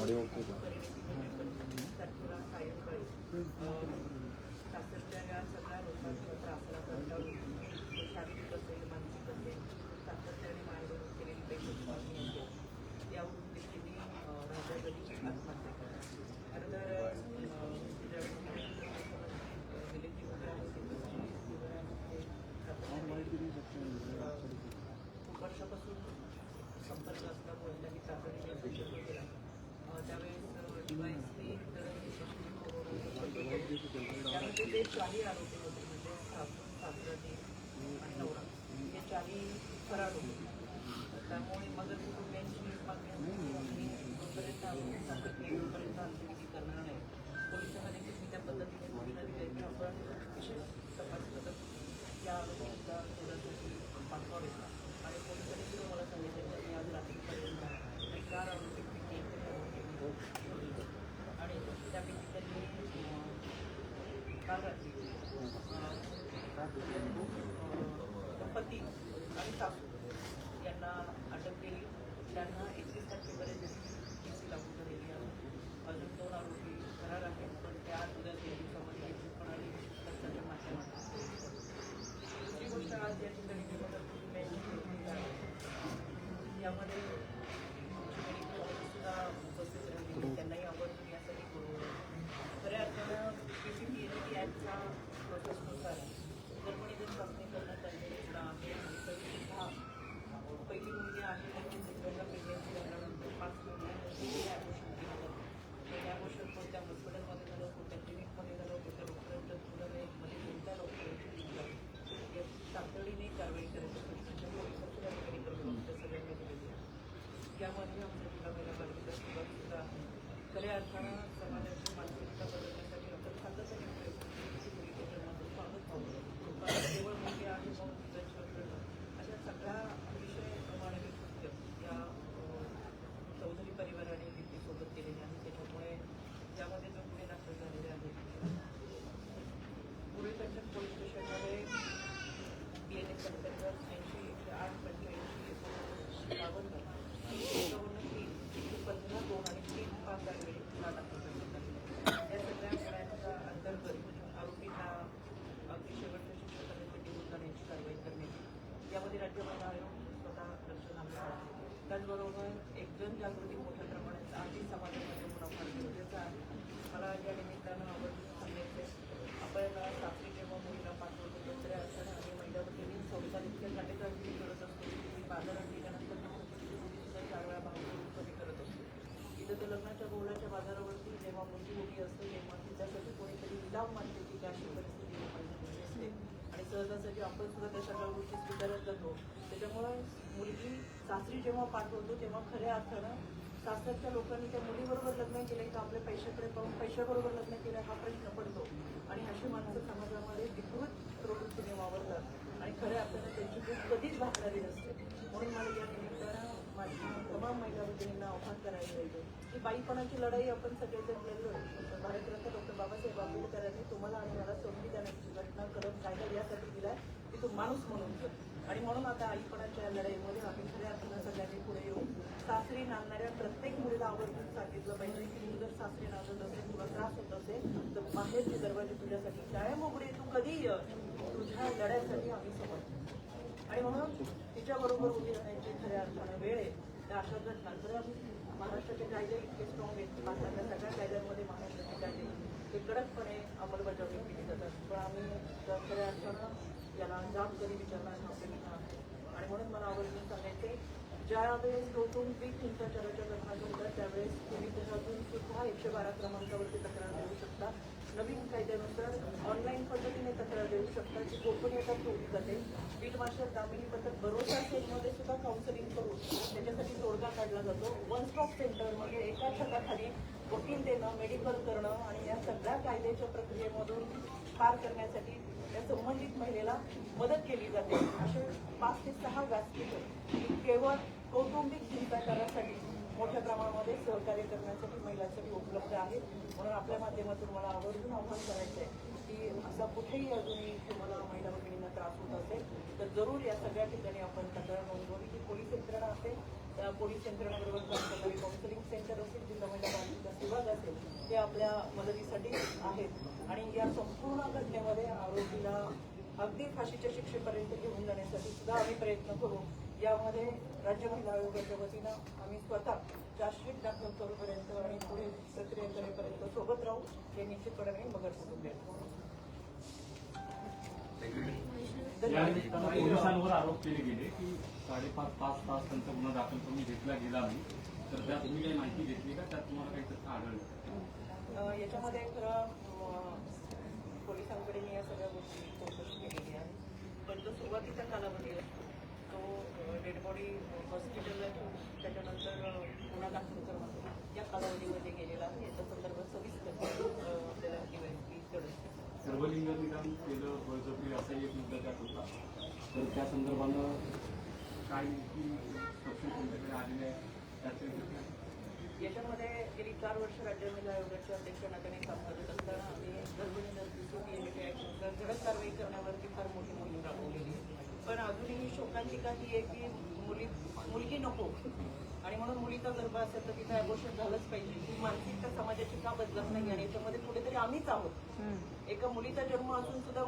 तारखेला सायंकाळी सातत्याने सगळ्या लोकांचा त्रासाला कंटाळून शारीरिक असेल मानसिक असेल सातत्याने मांडून केलेली पैशाची मागणी असेल यावरून देखील राज्यामध्ये आत्महत्या केली. खरं तर विलेजी वगैरे आहे खूप वर्षापासून संपर्क असल्यामुळे त्यांनी तातडीने संपर्क केला. त्यावेळेस डिवाइसनी त्यामध्ये ते 4ही आरोपी होते म्हणजे सासू सासऱ्याने आणि नवरा हे 4ही फरार होते. त्यामुळे मदत कुटुंबियांची मागणी आणि जोपर्यंत अंत्यविधी करणार नाही पोलिसांमध्ये मी त्या पद्धतीने सूचना दिल्या की आपण विशेष तपास पथक या आरोपींचा शोधासाठी पाठवावे आणि पोलिसांनी सुद्धा मला सांगितलं की आज रात्रीपर्यंत 4 आरोपींपैकी एक आणि त्यापैकी त्यांनी काल रात्री पती आणि सासू यांना अटक केली. त्यांना 31 तारखेपर्यंत सी लागू झालेली आहे. अजून 2 आरोपी फरार आहेत पण त्या उद्या 3 दिवसामध्ये प्रणाली खर्चाच्या माध्यमातून. दुसरी गोष्ट आज या ठिकाणी यामध्ये सुद्धा उपस्थित राहिली त्यांनाही आवर्जून यासाठी बोलवलं. खऱ्या अर्थानं PCPND ॲक्टच्या प्रोसेसनुसार जर कोणी जर चाचणी करण्यात आलेली आहे पहिली मुलगी आहे त्यांची दुसऱ्यांदा प्रेग्नन्सी झाल्यानंतर 5 महिन्यानंतर ॲबॉर्शन केलं जातं. ते ॲबॉर्शन कोणत्या हॉस्पिटलमध्ये झालं कोणत्या क्लिनिकमध्ये झालं कोणत्या डॉक्टरांच्या मध्ये कोणत्या डॉक्टरांची तातडीने कारवाई करायची म्हणजे पोलिसांची कारवाई करून सगळ्यांना दिलेली आहे. यामध्ये आमच्या जिल्हा महिला पालिकेचा सुद्धा आहे. खऱ्या अर्थानं समाजाची मानसिकता बदलण्यासाठी आपण सातत्याने केवळ मुलगी आहे म्हणून तिचं करणं अशा सगळ्या विषय मानवी कृत्य या चौधरी परिवाराने सोबत केलेले आहे. त्याच्यामुळे यामध्ये जो गुन्हे दाखल झालेले आहेत पुढे पंचायत पोलीस स्टेशनमध्ये BNS अंतर्गत 80-108-85-52 15-2 आणि 3-5 तारखेला गुन्हा दाखल करण्यात आलेला आहे. या सगळ्या गुन्ह्यांच्या अंतर्गत आरोपींना अगदी शेवटच्या शिक्षकांसाठी गुन्ह्यांची कारवाई करणे यामध्ये राज्य महिला आयोग स्वतः लक्ष घालणार आहे. त्याचबरोबर एक जनजागृती मोठ्या प्रमाणात आर्थिक समाजामध्ये होणं फार गरजेचं आहे. मला या निमित्तानं आवर्जून सांगायचं आपण सासरी जेव्हा मुलीला पाठवतो दुसऱ्या अर्थानं आणि महिला भगिनी संसार इतक्या काटेकाठी करत असतो की बाजारात गेल्यानंतर सुद्धा 4 वेळा भाव कमी करत असतो. इथं तर लग्नाच्या बोहळाच्या बाजारावरती जेव्हा मुलगी उभी असते तेव्हा तिच्यासाठी कोणीतरी लिलाव मानते की अशी परिस्थिती लोकांची असते आणि सहजासाठी आपण सुद्धा त्या सगळ्या गोष्टी स्वीकारत जातो. त्याच्यामुळे मुलगी सासरी जेव्हा पाठवतो तेव्हा खऱ्या अर्थानं सासरच्या लोकांनी त्या मुलीबरोबर लग्न केले तर आपल्या पैशाकडे पाहून पैशाबरोबर लग्न केलं हा प्रश्न पडतो आणि अशी माणसं समाजामध्ये विकृत प्रवृत्तीने वावरतात आणि खऱ्या अर्थानं त्यांची भूक कधीच भागणारी नसते. म्हणून मला या निमित्तानं माझ्या तमाम महिला भगिनींना आव्हान करायला पाहिजे की बाईपणाची लढाई आपण सगळेजण लढलो. भारतरत्न डॉक्टर बाबासाहेब आंबेडकरांनी तुम्हाला आणि मला संविधानाची घटना कलम कायदा यासाठी दिलाय की तू माणूस म्हणून कर आणि म्हणून आता आईपणाच्या लढाईमध्ये आम्ही खऱ्या अर्थानं सगळ्यांनी पुढे येऊन सासरी नांदणाऱ्या प्रत्येक मुलीला आवर्जून सांगितलं पाहिजे की तू जर सासरी नांदत असेल तुला त्रास होत असेल तर बाहेरचे दरवाजे तुझ्यासाठी कायम उघडे तू कधी तुझ्या लढ्यासाठी आम्ही समजतो आणि म्हणून तिच्याबरोबर उभी राहण्याची खऱ्या अर्थानं वेळ आहे. त्या अशा घटना खरं महाराष्ट्राचे कायदे इतके स्ट्रॉंग आहेत भारतातल्या सगळ्या कायद्यांमध्ये महाराष्ट्राचे कायदे ते कडकपणे अंमलबजावणी केली जातात पण आम्ही खऱ्या अर्थानं याला जाब कधी विचारणार आपल्याला आहे आणि म्हणून मला आवर्जून सांगायचे ज्यावेळेस कौटुंबिक हिंसाचाराच्या घटना घडतात त्यावेळेस तुम्ही त्याच्यातून सुद्धा 112 क्रमांकावरती तक्रार देऊ शकता. नवीन कायद्यानुसार ऑनलाईन पद्धतीने तक्रार देऊ शकता जी गोपनीयता ठेवली जाते. बीट मार्शल दामिनी पथक भरोसा सेलमध्ये सुद्धा काउन्सिलिंग करून त्याच्यासाठी तोडगा काढला जातो. वन स्टॉप सेंटरमध्ये एका छताखाली वकील देणं मेडिकल करणं आणि या सगळ्या कायद्याच्या प्रक्रियेमधून पार करण्यासाठी या संबंधित महिलेला मदत केली जाते. असे 5 ते 6 व्यासपीठं केवळ कौटुंबिक हिंसाचारासाठी मोठ्या प्रमाणामध्ये सहकार्य करण्यासाठी महिलांसाठी उपलब्ध आहेत. म्हणून आपल्या माध्यमातून मला आवर्जून आव्हान करायचं आहे की असा कुठेही अजूनही तुम्हाला महिला भगिनींना त्रास होत असेल तर जरूर या सगळ्या ठिकाणी आपण तक्रार नोंदवली की पोलीस यंत्रणा असेल त्या पोलीस यंत्रणेबरोबर काउन्सिलिंग सेंटर असेल जिल्हा महिला हे आपल्या मदतीसाठी आहेत आणि या संपूर्ण घटनेमध्ये आरोपीला अगदी फाशीच्या शिक्षेपर्यंत घेऊन जाण्यासाठी सुद्धा आम्ही प्रयत्न करू. यामध्ये राज्य महिला आयोगाच्या वतीनं आम्ही स्वतः चार्जशीट दाखल करूपर्यंत आणि पुढे प्रक्रिया करेपर्यंत सोबत राहू हे निश्चितपणे मगर कुटुंबीय. पोलिसांवर आरोप केले गेले की 5.5 तास त्यांचा गुन्हा दाखल करून घेतला गेला नाही, तर त्यात तुम्ही काही माहिती घेतली का? त्यात तुम्हाला काही तथ्य आढळलं? याच्यामध्ये खरं पोलिसांकडे मी या सगळ्या गोष्टी चौकशी केलेली आहे, पण जो सुरुवातीचा कालावधी असतो तो डेड बॉडी हॉस्पिटलला ठेवून त्याच्यानंतर गुन्हा दाखल करणं या कालावधीमध्ये गेलेला आहे. याच्या संदर्भात सविस्तर आपल्याला माहिती कळेल. सर्वलिंग निदान केलं बळजबरी असाही एक मुद्दा त्यात होता, तर त्या संदर्भानं काय तपशील तुमच्याकडे आलेले आहे? याच्यामध्ये गेली 4 वर्ष राज्य महिला आयोगाच्या अध्यक्ष नात्याने काम करत असताना आम्ही गर्भिणी धडक कारवाई करण्यावरती फार मोठी मोहीम राबवलेली आहे. पण अजूनही शोकांतिका ही आहे की मुलगी नको आणि म्हणून मुलीचा गर्भ असेल तर तिथं ॲबॉर्शन झालंच पाहिजे. ही मानसिकता समाजाची का बदलत नाही आणि याच्यामध्ये कुठेतरी आम्हीच आहोत. एका मुलीचा जन्म असून सुद्धा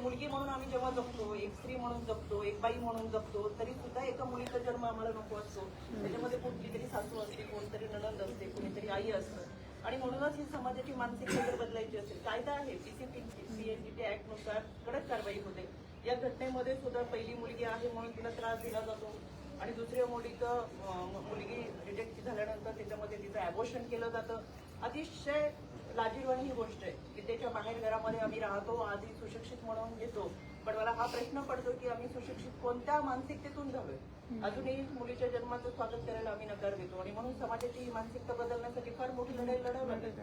मुलगी म्हणून आम्ही जेव्हा जगतो, एक स्त्री म्हणून जगतो, एक बाई म्हणून जगतो, तरी सुद्धा एका मुलीचा जन्म आम्हाला नको असतो. त्याच्यामध्ये कुठली तरी सासू असते, कोणतरी नणंद असते, कोणीतरी आई असतं आणि म्हणूनच ही समाजाची मानसिकता जर बदलायची असेल, कायदा आहे CNGT ऍक्टनुसार कडक कारवाई होते. या घटनेमध्ये सुद्धा पहिली मुलगी आहे म्हणून तिला त्रास दिला जातो आणि दुसऱ्या मुलगी डिटेक्ट झाल्यानंतर त्याच्यामध्ये तिचं ॲबॉर्शन केलं जातं. अतिशय लाजीरवाणी ही गोष्ट आहे. विद्येच्या बाहेर घरामध्ये आम्ही राहतो, आधी सुशिक्षित म्हणून येतो, पण मला हा प्रश्न पडतो की आम्ही सुशिक्षित कोणत्या मानसिकतेतून झालोय? अजूनही मुलीच्या जन्माचं स्वागत करायला आम्ही नकार देतो आणि म्हणून समाजाची ही मानसिकता बदलण्यासाठी फार मोठी लढाई लढावं लागेल.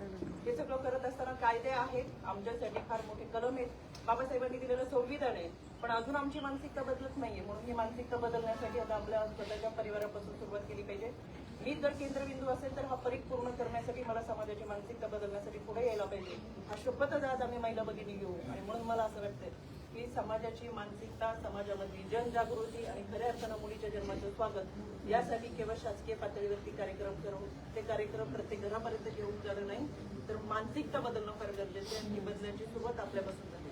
हे सगळं करत असताना कायदे आहेत, आमच्यासाठी फार मोठे कलम आहेत, बाबासाहेबांनी दिलेलं संविधान आहे, पण अजून आमची मानसिकता बदलत नाहीये. म्हणून ही मानसिकता बदलण्यासाठी आता आपल्या स्वतःच्या परिवारापासून सुरुवात केली पाहिजे. मी जर केंद्रबिंदू असेल तर हा परीख पूर्ण करण्यासाठी मला समाजाची मानसिकता बदलण्यासाठी पुढे यायला पाहिजे. हा शपथच आज आम्ही महिला भगिनी घेऊ आणि म्हणून मला असं वाटतं की समाजाची मानसिकता, समाजामधली जनजागृती आणि खऱ्या अर्थानं मुलीच्या जन्माचं स्वागत यासाठी केवळ शासकीय पातळीवरती कार्यक्रम करून ते कार्यक्रम प्रत्येक घरापर्यंत घेऊन जाणं नाही, तर मानसिकता बदलणं फार गरजेचं आहे. ही बदलण्याची सुरुवात आपल्यापासून झाली.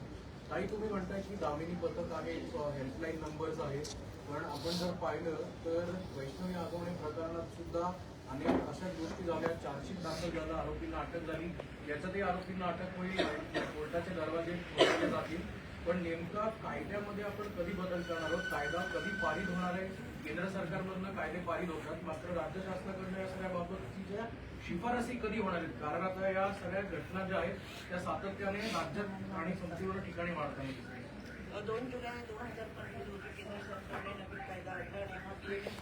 ताई, तुम्ही म्हणताय की दामिनी पथक आहे, हेल्पलाईन नंबर्स आहे, पण आपण जर पाहिलं तर वैष्णवी आगवणे प्रकरणात सुद्धा अनेक अशा गोष्टी झाल्या. चार्जशीट दाखल झाला, आरोपींना अटक झाली, याच्यातही आरोपींना अटक होईल, कोर्टाचे दरवाजे खोलले जातील. पण नेमका कायद्यामध्ये आपण कधी बदल करणार आहोत? कायदा कधी पारित होणार आहे? केंद्र सरकारमधनं कायदे पारित होतात, मात्र राज्य शासनाकडनं या सगळ्या बाबतीच्या शिफारसी कधी होणार आहेत? कारण आता या सगळ्या घटना ज्या आहेत त्या सातत्याने राज्यात आणि संपूर्ण ठिकाणी वाढताना दिसतात. 2 जुलै 2015 रोजी केंद्र सरकारने नवीन कायदा आणला आणि हा BNS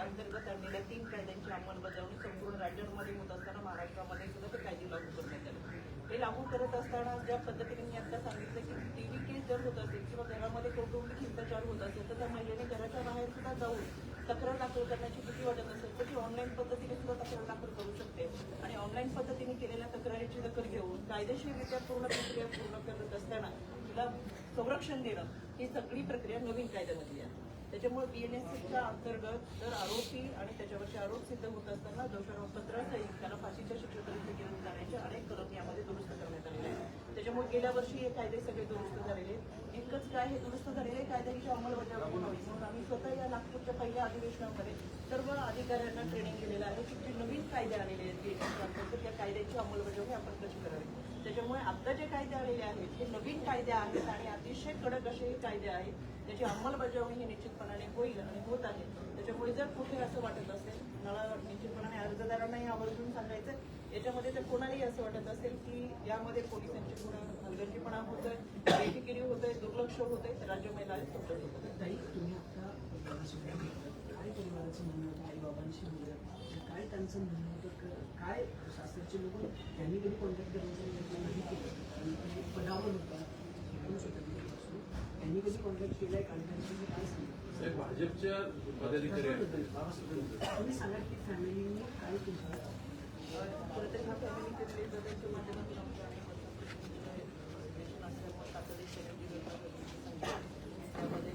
अंतर्गत आणलेल्या 3 कायद्यांची अंमलबजावणी संपूर्ण राज्यांमध्ये होत असताना महाराष्ट्रामध्ये सुद्धा ते कायदे लागू करण्यात आले. हे लागू करत असताना ज्या पद्धतीने मी आता सांगितलं की TV केस जर होत असेल किंवा घरामध्ये कौटुंबिक हिंसाचार होत असेल तर त्या महिलेने घराच्या बाहेर सुद्धा जाऊन तक्रार दाखल करण्याची भीती वाटत असेल तर ती ऑनलाईन पद्धतीने सुद्धा तक्रार दाखल करू शकते आणि ऑनलाईन पद्धतीने केलेल्या तक्रारीची दखल घेऊन कायदेशीररित्या पूर्ण प्रक्रिया पूर्ण करत असताना तिला संरक्षण देणं ही सगळी प्रक्रिया नवीन कायद्यामधली आहे. त्याच्यामुळे BNSCच्या अंतर्गत जर आरोपी आणि त्याच्यावरचे आरोप सिद्ध होत असताना दोषारोपपत्रासहित त्याला फाशीच्या शिक्षेपर्यंत घेऊन जाण्याचे अनेक कलम यामध्ये दुरुस्त करण्यात आलेले आहेत. त्याच्यामुळे गेल्या वर्षी हे कायदे सगळे दुरुस्त झालेले आहेत. इतकंच काय, हे दुरुस्त झालेले कायद्यांची अंमलबजावणी व्हावी म्हणून आम्ही स्वतः या नागपूरच्या पहिल्या अधिवेशनामध्ये सर्व अधिकाऱ्यांना ट्रेनिंग केलेलं आहे की जे नवीन कायदे आलेले आहेत BNSच्या अंतर्गत त्या कायद्याची अंमलबजावणी आपण कशी करावी. त्याच्यामुळे आता जे कायदे आलेले आहेत हे नवीन कायदे आहेत आणि अतिशय कडक असे हे कायदे आहेत. त्याची अंमलबजावणी ही निश्चितपणाने होईल आणि होत आहे. त्याच्यामुळे जर कुठे असं वाटत असेल, मला निश्चितपणाने अर्जदारांनाही आवर्जून सांगायचं, याच्यामध्ये जर कोणालाही असं वाटत असेल की यामध्ये पोलिसांची हलगर्जीपणा होतोय, बेफिकिरी होतोय, दुर्लक्ष होतंय, तर राज्य महिला आयोग ताई, तुम्ही आता काय परिवाराचं म्हणणं होतं, आई बाबांशी बोलत काय त्यांचं म्हणणं होतं, काय शास्त्राचे लोक त्यांनी कधी कॉन्टॅक्ट करायचं घेतलं नाही केलं, पदावर होता त्यांनी कधी कॉन्टॅक्ट केलाय काढण्याचं काय सांगितलं? भाजपच्या पदाधिकारी तुम्ही सांगा की फॅमिलीने काय तुमचं खरंतर हा फॅमिली त्यांच्या माध्यमातून आमच्या त्यामध्ये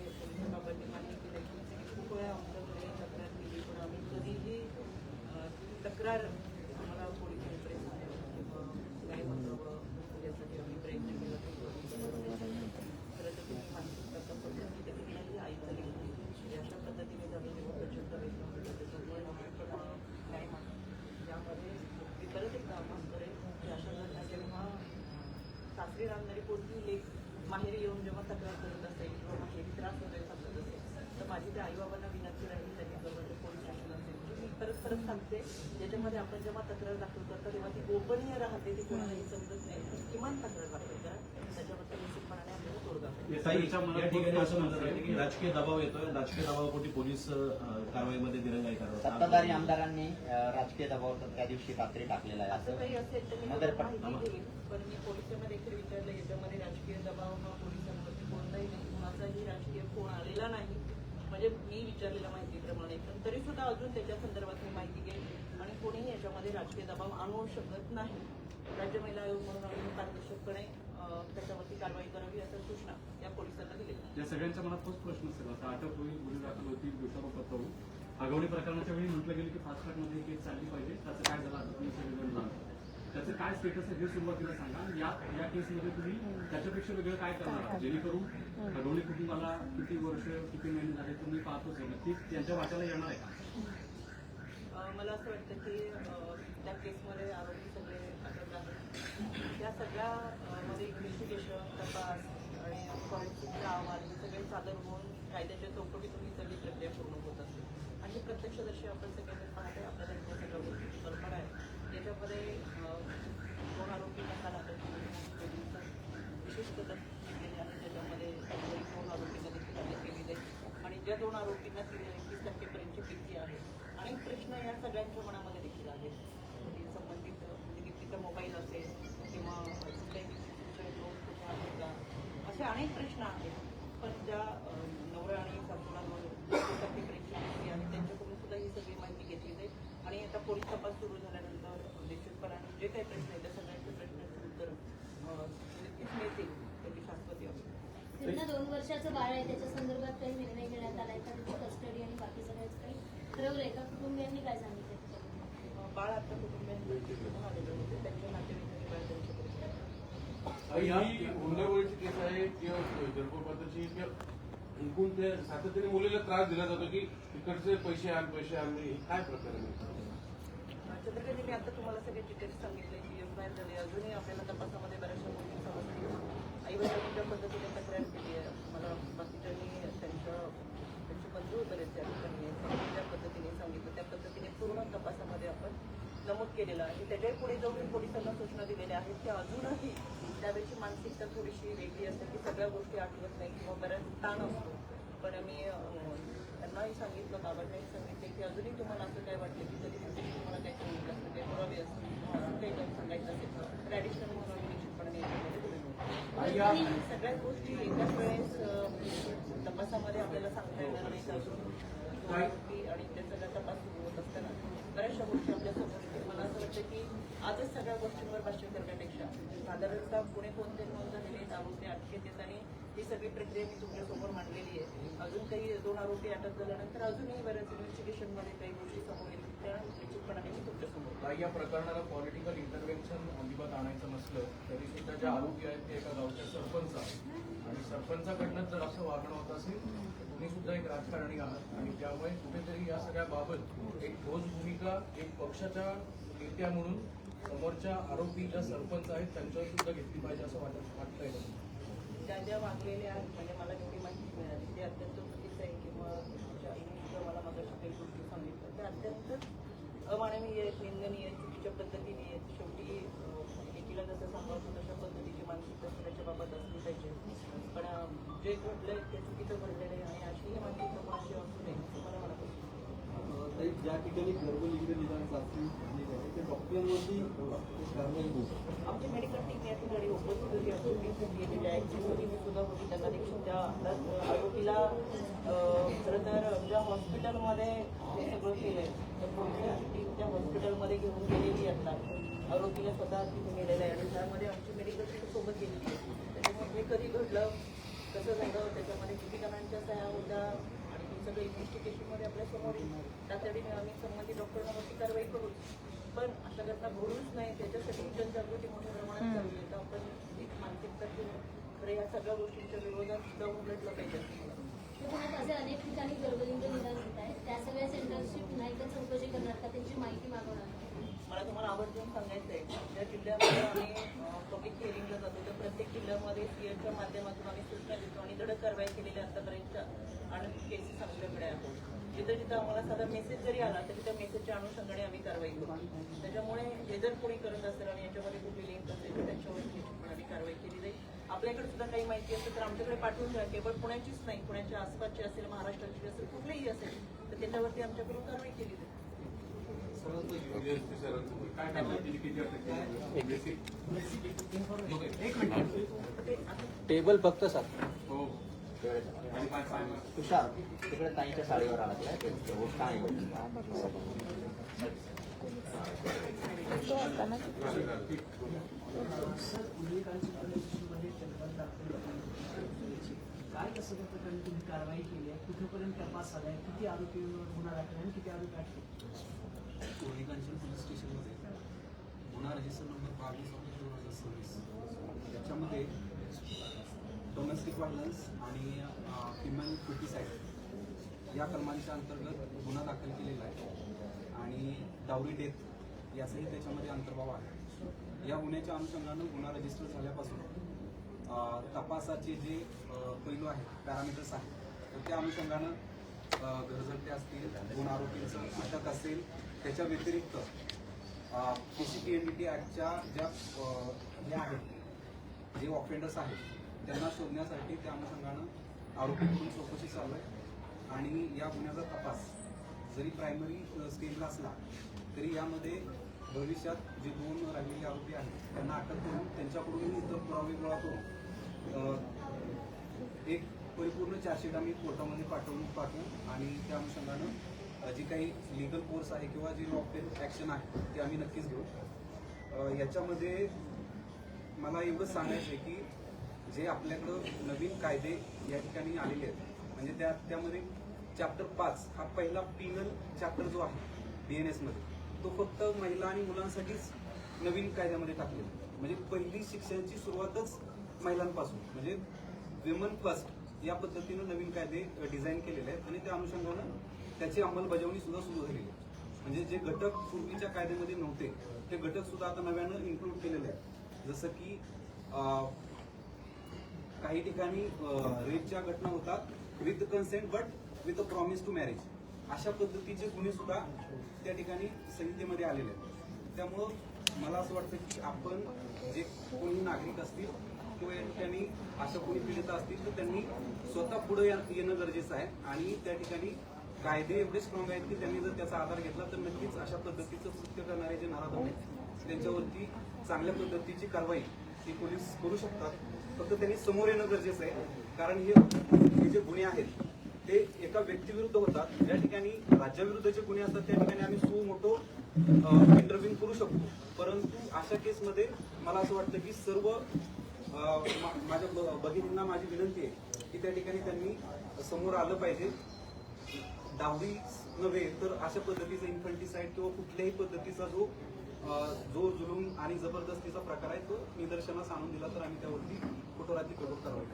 बाबांनी मान्य केलं की खूप वेळा आमच्याकडे तक्रार केली, पण आम्ही कधीही तक्रार आम्हाला पोलीस यंत्रणेत घरी राहणारी कोणतीही लेख माहेरी येऊन जेव्हा तक्रार करत असेल किंवा माहेरी त्रास वगैरे सांगत असेल तर माझी त्या आईबाबांना विनंती राहील त्यांनी गव्हर्नमेंट पोलीस स्टेशन असेल की मी परत सांगते ज्याच्यामध्ये आपण जेव्हा तक्रार दाखल करतो तेव्हा ती गोपनीय राहते ती कोणालाही समजत नाही तर किमान तक्रार दाखल करा त्याच्याबद्दल निश्चितपणाने आपल्याला तोडगा मिळेल. ताईच्या या मनात ठिकाणी असं म्हणतात आहे की राजकीय दबाव येतोय, राजकीय दबावापोटी पोलीस कारवाईमध्ये दिरंगाई करतात. सत्ताधारी आमदारांनी राजकीय दबाव त्या दिवशी रात्री टाकलेला आहे असं काही असेल तर मी मगर तुम्हाला माहिती देईल पण मी पोलिसांना देखील विचारलं याच्यामध्ये राजकीय दबाव हा पोलिसांवरती कोणताही नाही कुणाचाही राजकीय फोन आलेला नाही म्हणजे मी विचारलेल्या माहितीप्रमाणे पण तरी सुद्धा अजून त्याच्या संदर्भात मी माहिती घेईन आणि कोणीही याच्यामध्ये राजकीय दबाव आणू शकत नाही. राज्य महिला आयोग म्हणून आम्ही पारदर्शकपणे त्याच्यावरती कारवाई करावी अशा सूचना या पोलिसांना दिलेल्या या सगळ्यांच्या मनात तोच प्रश्न असेल आता अटक होईल गुन्हे दाखल होतील दोषारोपपत्र होईल आगवणी प्रकरणाच्या वेळी म्हटलं गेलं की फास्ट ट्रॅकमध्ये केस चालली पाहिजे त्याचं काय झालं आता तुम्ही सगळेजण जाणता त्याचं काय स्टेटस आहे हे सुरुवातीला सांगा आणि या केसमध्ये तुम्ही त्याच्यापेक्षा वेगळं काय करणार आहात जेणेकरून आगवणी कुटुंबाला किती वर्ष किती महिने झाले तुम्ही पाहतोच आहे नक्की त्यांच्या वाट्याला येणार आहे का? मला असं वाटतं की त्या केसमध्ये आरोपी सगळे अटक आहेत त्या सगळ्या मध्ये इन्व्हेस्टिगेशन तपास आणि फॉरेन्सिकचा अहवाल हे सगळे सादर होऊन कायद्याच्या चौकटीतून ही सगळी प्रक्रिया पूर्ण होत असते आणि प्रत्यक्षदर्शी आपण सगळ्यांनी पाहते आपल्याला इथल्या सगळ्या गोष्टी कल्पना आहे त्याच्यामध्ये 2 आरोपींना काल अटक केली विशेष पद्धत केलेली आहे त्याच्यामध्ये 2 आरोपींना देखील अटक केलेली आहे आणि ज्या 2 आरोपींना 30% भीती आहे अनेक प्रश्न या सगळ्यांच्या मनामध्ये देखील आहेत संबंधित व्यक्तीचा मोबाईल असेल किंवा कुठल्याही व्यक्तीचे लोन कुठे आहे का असे अनेक प्रश्न आहेत पण ज्या नवरा आणि सासूला 30% भीती आहे त्यांच्याकडून सुद्धा ही सगळी माहिती घेतली जाईल आणि आता पोलीस तपास सुरू झाल्यानंतर निश्चितपणाने जे काही प्रश्न आहेत त्या सगळ्यांचे प्रश्नांची उत्तर नक्कीच मिळतील त्याची शाश्वती आहे. त्यांना 2 वर्षाचं बाळ आहे त्याच्या संदर्भात काही निर्णय घेण्यात आलाय का त्याची कस्टडी आणि बाकी सगळ्याच काही ठरवलंय का कुटुंबियांनी काय सांगितलं त्याच्याबद्दल? बाळ आता कुटुंबियांनी आलेलं होते त्यांच्या नातेवाईकांनी बाळ त्यांच्याकडे ही हुंडाबळीची केस आहे किंवा गर्भपाताची किंवा एकूण ते सातत्याने मुलीला त्रास दिला जातो की इकडचे पैसे आण काय प्रकार आहे? चंद्रकांत मी आता तुम्हाला सगळे डिटेल्स सांगितले की एफआयआर झाली अजूनही आपल्याला तपासामध्ये बऱ्याचशा गोष्टी समजतील आई वडिलांनी ज्या पद्धतीने तक्रार केली आहे मला बाकीच्यांनी त्यांचे बंधू बरेच त्या ठिकाणी ज्या पद्धतीने सांगितलं त्या पद्धतीने पूर्ण तपासामध्ये आपण नमूद केलेलं आहे त्याच्याही पुढे जाऊन पोलिसांना सूचना दिलेल्या आहेत की अजूनही त्यावेळेची मानसिकता थोडीशी वेगळी असते की सगळ्या गोष्टी आठवत नाही किंवा बऱ्याच ताण असतो पण मी त्यांनाही सांगितलं बाबांनाही सांगितले की अजूनही तुम्हाला असं काय वाटलं की कधी तुम्हाला काही सांगितलं असतं काही पुरावे असतील काही काही सांगायचं असेल तर ॲडिशनल म्हणून आम्ही निश्चितपणे याच्यामध्ये दिलेलं सगळ्याच गोष्टी एकाच वेळेस तपासामध्ये आपल्याला सांगता येणार नाहीत अजून आणि त्या सगळ्या तपास सुरू होत असताना बऱ्याचशा गोष्टी आपल्या समोर येतील मला असं वाटतं की आजच सगळ्या गोष्टींवर भाष्य करण्यापेक्षा साधारणतः पुणे कोणते नोंद झालेले आहेत आरोपी अटकेत येत आणि ही सगळी प्रक्रिया मी तुमच्यासमोर मांडलेली आहे अजून काही 2 आरोपी अटक झाल्यानंतर अजूनही बऱ्याच इन्व्हेस्टिगेशनमध्ये काही गोष्टी समोर येतील त्या निश्चितपणाने मी तुमच्यासमोर ताई, या प्रकरणाला पॉलिटिकल इंटरव्हेन्शन अजिबात आणायचं नसलं तरी सुद्धा जे आरोपी आहेत ते एका गावचे सरपंच आहेत आणि सरपंचाकडनं जर असं वागणं होत असेल तर तुम्ही सुद्धा एक राजकारणी आहात आणि त्यामुळे कुठेतरी या सगळ्या बाबत एक ठोस भूमिका एक पक्षाच्या नेत्या म्हणून समोरच्या आरोपी ज्या सरपंच आहेत त्यांच्यावर सुद्धा घेतली पाहिजे असं वाटतंय का? ज्या ज्या वागलेल्या आहेत म्हणजे मला जेवढी माहिती मिळाली ते अत्यंत चुकीचं आहे किंवा तुमच्या आईने सुद्धा मला माझ्या काही गोष्टी सांगितलं ते अत्यंत अमानवीय आहेत निंदनीय आहेत चुकीच्या पद्धतीने आहेत शेवटी एकीला जसं सांगावं तशा पद्धतीची मानसिकता त्याच्या बाबत असली पाहिजे पण जे घडलंय ते चुकीचं घडलेलं आहे आणि अशीही मानसिकता कोणाची असू नये असं मला वाटतं ज्या ठिकाणी गर्भलिंग निदान चाचणी झाली आहे ते डॉक्टरांवरती कारवाई होईल आमची मेडिकल टीम या ठिकाणी उपस्थित होती अजून गेलेली आहे ॲक्सिस सुद्धा होती त्यांना देखील त्या आरोपीला खरं तर ज्या हॉस्पिटलमध्ये हे सगळं केलं आहे तर पोलिसांची टीम त्या हॉस्पिटलमध्ये घेऊन गेलेली असतात आरोपीला स्वतः तिथे गेलेलं आहे आणि त्यामध्ये आमची मेडिकल टीम सोबत गेलेली आहे त्याच्यामुळे हे कधी घडलं कसं झालं त्याच्यामध्ये किती जणांच्या सह्या होत्या आणि हे सगळं इन्व्हेस्टिगेशनमध्ये आपल्यासमोर त्यासाठी आम्ही संबंधित डॉक्टरांवरती कारवाई करू पण अशा घटना घडूच नाही त्याच्यासाठी जनजागृती मोठ्या प्रमाणात चालली आहे तर आपण एक मानसिकता ठेवून खरं या सगळ्या गोष्टींच्या विरोधात सुद्धा उलटलं पाहिजे पुण्यात असे अनेक ठिकाणी गर्भलिंग निदान होत आहे त्या सगळ्या सेंटर्सची पुन्हा एकदा चौकशी करणार का त्यांची माहिती मागवणार मला तुम्हाला आवर्जून सांगायचं आहे ज्या जिल्ह्यामध्ये आम्ही पब्लिक हिअरिंगला जातो तर प्रत्येक जिल्ह्यामध्ये सीएच्या माध्यमातून आम्ही सूचना देतो आणि धडक कारवाई केलेल्या आतापर्यंतच्या आणि केसेस आमच्याकडे आहेत. जिथं जिथं आम्हाला साधा मेसेज जरी आला तरी त्या मेसेजच्या अनुषंगाने आम्ही कारवाई करतो. त्याच्यामुळे हे जर कोणी करत असेल आणि याच्यामध्ये कुठली लिंक असेल तर त्याच्यावर निश्चितपणे आम्ही कारवाई केली जाईल. आपल्याकडे सुद्धा काही माहिती असेल तर आमच्याकडे पाठवून द्या. केवळ पुण्याचीच नाही, पुण्याच्या आसपासची असेल, महाराष्ट्राची असेल, कुठलीही असेल तर त्याच्यावरती आमच्याकडून कारवाई केली जाईल. काय कारवाई केली, किती अटक केली? टेबल फक्त सात. हो आणि काय सांगा. तुषार तिकडे ताईच्या साडीवर आला काय सर पोलिसांची प्रदेशामध्ये तक्रार दाखल केली. काय कसं त्या प्रकारे तुम्ही कारवाई केली आहे, कुठेपर्यंत तपास झाला आहे, किती आरोपीवर गुन्हा दाखल आणि किती आरोपी अटक? पोलिसांच्या पोलीस स्टेशनमध्ये गुन्हा रजिस्टर नंबर 22/2026 याच्यामध्ये डोमेस्टिक व्हायलन्स आणि ह्युमन क्रिटिसाइड या कलमांच्या अंतर्गत गुन्हा दाखल केलेला आहे आणि डावरी डेथ याचाही त्याच्यामध्ये अंतर्भाव आहे. या गुन्ह्याच्या अनुषंगानं गुन्हा रजिस्टर झाल्यापासून तपासाचे जे पैलू आहेत, पॅरामीटर्स आहेत, तर त्या अनुषंगानं घरझटते असतील, दोन आरोपींचं अटक असेल, त्याच्या व्यतिरिक्त PCPNDT ॲक्टच्या ज्या हे आहेत, जे ऑफेंडर्स आहेत त्यांना शोधण्यासाठी त्या अनुषंगानं आरोपीकडून चौकशी चालू आहे आणि या गुन्ह्याचा तपास जरी प्रायमरी स्टेजला असला तरी यामध्ये भविष्यात जे दोन राहिलेले आरोपी आहेत त्यांना अटक करून त्यांच्याकडून इतर पुरावे गोळा करून एक परिपूर्ण चार्जशीट आम्ही कोर्टामध्ये पाठवू आणि त्या अनुषंगानं जी काही लिगल कोर्स आहे किंवा जी लॉफेल ॲक्शन आहे ते आम्ही नक्कीच घेऊ. याच्यामध्ये मला एवढंच सांगायचं आहे की जे आपल्याकडं नवीन कायदे या ठिकाणी आलेले आहेत म्हणजे त्यामध्ये चॅप्टर 5 हा पहिला पिनल चॅप्टर जो आहे BNS मध्ये तो फक्त महिला आणि मुलांसाठीच नवीन कायद्यामध्ये टाकलेला. म्हणजे पहिली शिक्षणाची सुरुवातच महिलांपासून म्हणजे विमन फर्स्ट या पद्धतीनं नवीन कायदे डिझाईन केलेले आहेत आणि त्या अनुषंगानं त्याची अंमलबजावणी सुद्धा सुरू झालेली आहे. म्हणजे जे घटक पूर्वीच्या कायद्यामध्ये नव्हते ते घटक सुद्धा आता नव्यानं इन्क्लूड केलेले आहेत. जसं की काही ठिकाणी रेपच्या घटना होतात with consent but with a promise to marriage, अशा पद्धतीचे गुन्हे सुद्धा त्या ठिकाणी संहितेमध्ये आलेले आहेत. त्यामुळं मला असं वाटतं की आपण जे कोणी नागरिक असतील किंवा या ठिकाणी अशा कोणी पीडित असतील तर त्यांनी स्वतः पुढे येणं गरजेचं आहे आणि त्या ठिकाणी कायदे एवढे स्ट्रॉंग आहेत की त्यांनी जर त्याचा आधार घेतला तर नक्कीच अशा पद्धतीचं कृत्य करणारे जे नराधम आहेत त्यांच्यावरती चांगल्या पद्धतीची कारवाई ही पोलीस करू शकतात. फक्त त्यांनी समोर येणं गरजेचं आहे कारण हे जे गुन्हे आहेत ते एका व्यक्तीविरुद्ध होतात. ज्या ठिकाणी राज्याविरुद्धचे गुन्हे असतात त्या ठिकाणी आम्ही सुमोठो इंटरव्ह्यू करू शकतो, परंतु अशा केसमध्ये मला असं वाटतं की सर्व माझ्या भगिनींना माझी विनंती आहे की त्या ठिकाणी त्यांनी समोर आलं पाहिजे. डावरी नव्हे तर अशा पद्धतीचा इन्फंटिसाइड किंवा कुठल्याही पद्धतीचा जो जुलूम आणि जबरदस्तीचा प्रकार आहे तो निदर्शनास आणून दिला तर आम्ही त्यावरती कठोराती कठोर कारवाई.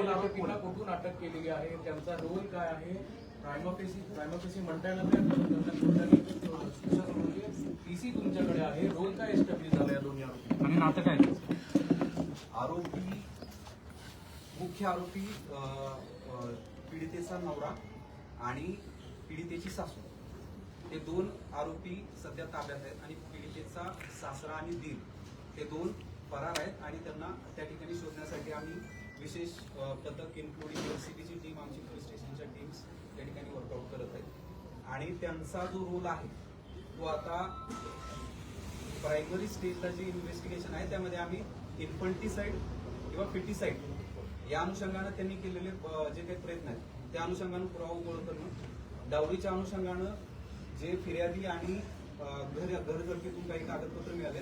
आरोपींना कुठून अटक केलेली आहे, त्यांचा रोल काय आहे, प्रायमाफेसी म्हणता येणार PC तुमच्याकडे आहे, रोल काय एस्टॅब्लिश झाला या दोन्ही आरोपी आणि नातं काय? आरोपी मुख्य आरोपी पीडितेचा नवरा आणि पीडितेची सासू हे दोन आरोपी सध्या ताब्यात आहेत आणि पीडितेचा सासरा आणि दीर हे दोन फरार आहेत आणि त्यांना त्या ठिकाणी शोधण्यासाठी आम्ही विशेष पथक इन्क्लुडिंग LCBची टीम, आमची पोलीस स्टेशनच्या टीम्स त्या ठिकाणी वर्कआउट करत आहेत आणि त्यांचा जो रोल आहे तो आता प्रायमरी स्टेजला जे इन्व्हेस्टिगेशन आहे त्यामध्ये आम्ही इन्फंटिसाइड किंवा फिटिसाइड या अनुषंगानं त्यांनी केलेले जे काही प्रयत्न आहेत त्या अनुषंगानं पुरावा गोळा करणं, डावरीच्या अनुषंगानं जे फिर्यादी आणि घरघरकीतून काही कागदपत्र मिळाले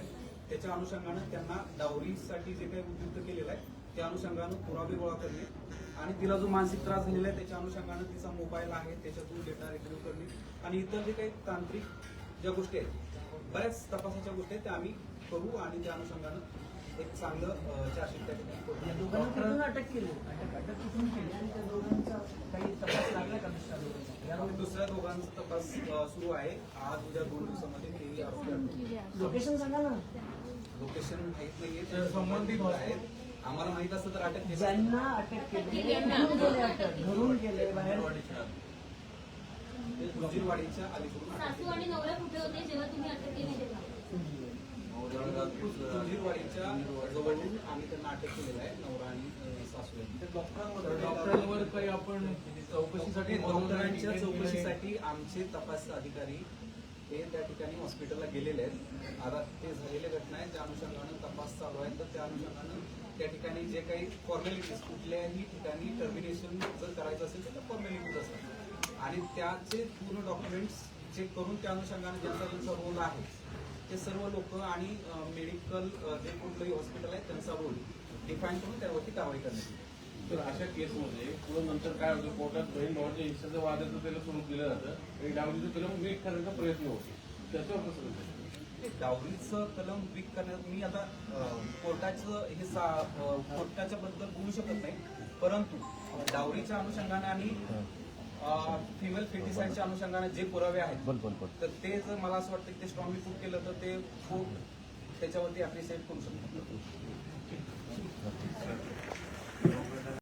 त्याच्या अनुषंगानं त्यांना डावरीसाठी जे काही उपयुक्त केलेलं आहे त्या अनुषंगानं पुरावे गोळा करणे आणि तिला जो मानसिक त्रास झालेला आहे त्याच्या अनुषंगानं तिचा मोबाईल आहे त्याच्यातून डेटा रिट्रीव्ह करणे आणि इतर जे काही तांत्रिक ज्या गोष्टी आहेत बऱ्याच तपासाच्या गोष्टी आहेत त्या आम्ही करू आणि त्या अनुषंगानं एक चांगलं चार्जशीट त्या ठिकाणी करू. दोघांना अटक केली, अटक कुठून केली आणि त्या दोघांचा काही तपास लागला का दुसऱ्या दोघांचा? दुसऱ्या दोघांचा तपास सुरू आहे. आज उद्या 2 दिवसामध्ये तेही आरोपी लोकेशन सांगा ना. लोकेशन माहित नाहीये ते संबंधित आहेत आम्हाला माहित असतं तर अटक केली ज्यांना अटक केली घरून गेले, अटक घरून गेले बाहेर. गुजरवाडीच्या अलीकडून सासू आणि नवरा कुठे होते जेव्हा तुम्ही अटक केली तेव्हा? गुजरवाडीच्या जवळून आम्ही त्यांना अटक केलेलं आहे नवरा आणि सासू यांनी. डॉक्टरांवर काही आपण चौकशीसाठी डॉक्टरांच्या चौकशीसाठी आमचे तपास अधिकारी हे त्या ठिकाणी हॉस्पिटलला गेलेले आहेत. आता ते झालेल्या घटना आहेत त्या अनुषंगानं तपास चालू आहे. तर त्या अनुषंगानं त्या ठिकाणी जे काही फॉर्मॅलिटीज कुठल्याही ठिकाणी टर्मिनेशन जर करायचं असेल तर फॉर्मॅलिटीज असतात आणि त्याचे पूर्ण डॉक्युमेंट्स चेक करून त्या अनुषंगानं ज्यांचा रोल आहे ते सर्व लोक आणि मेडिकल जे कुठलंही हॉस्पिटल आहे त्यांचा रोल डिफाईन करून त्यावरती कारवाई करण्यात येईल. तर अशा केसमध्ये पुढे नंतर काय होतं कोर्टात बहीण भावाच्या हिस्साचं वादाचं त्याला स्वरूप दिलं जातं आणि डावलीचं त्याला वीक करण्याचा प्रयत्न होतो त्याच्यावर कसं होतं? डावरीचं कलम वीक करण्यात मी आता कोर्टाचं हे कोर्टाच्या बद्दल बोलू शकत नाही परंतु डावरीच्या अनुषंगाने आणि फिमेल फेटिसाइडच्या अनुषंगाने जे पुरावे आहेत तर ते जर मला असं वाटतं की ते स्ट्रॉंगली प्रूव्ह केलं तर ते कोर्ट त्याच्यावरती अप्रिशिएट करू शकतो.